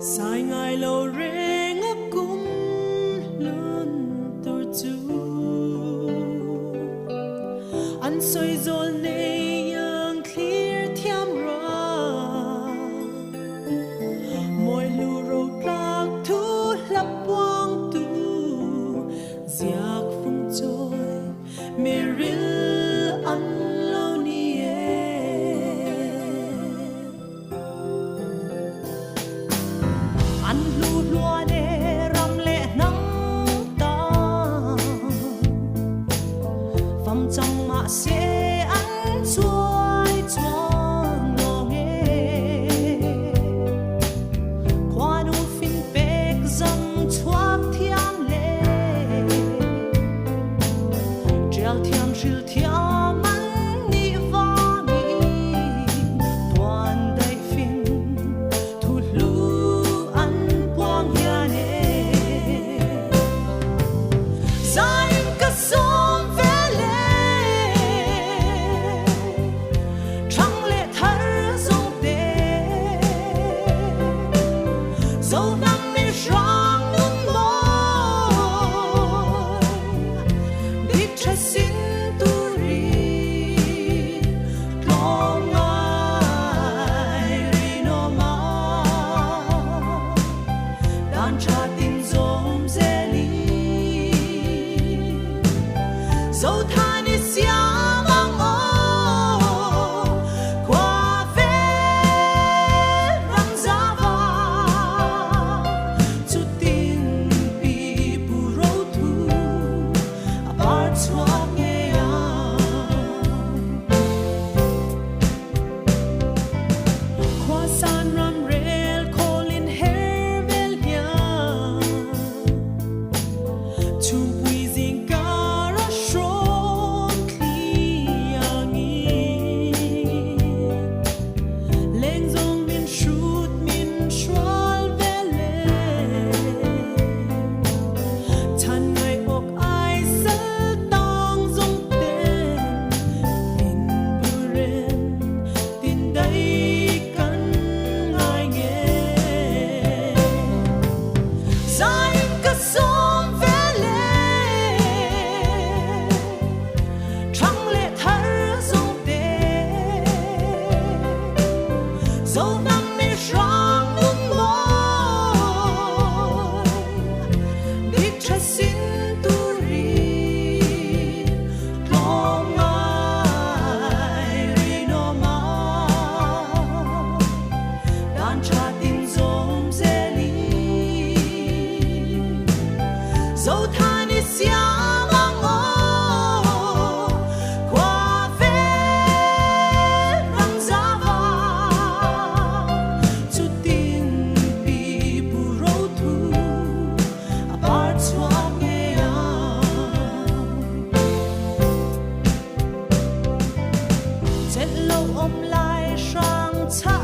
sai ngài lâu rê ngấp cung luôn tôi chú anh soi dồn này yang clear thiam ra mỗi lưu râu lạc thu lấp quang tu giặc phong trôi mê ril anh lâu nie anh lưu loa để ram lệ nắng ta phẩm trong mạ sẽ anh xuôi chuông ngô nghê qua đủ phim bếc dâng thoát thiam lệ treo thiam rìu thiam anh đi vào đi toàn đầy phim thu lưu anh quang nhà nè dài cả sông về lệ trăng lệ thở dâu tê dâu năm mi răng nung môi đi trái xin tu ri lo ngài ri no ma đàn cha tin dôm dê li dâu tha ni sia mang ô qua về răng giá va chu tin pi pu râu thu apart swap nghe qua san ram rail colin hervel ya chung pui zing cara shron kliangi leng zong min shoot min shwal vele chan ngai ok ai sal tong zong ten tin buren tin dai kan ngai nge sai ka som vele trăng lệ thở dâu tê dâu năm mi răng nung môi đi trái xin tu ri lo ngài ri no ma đàn cha tin dôm dê li dâu tha ni sia mang ô qua về răng giá va chu tin pi pu râu thu apart swap nghe chết lâu ôm lại sang cha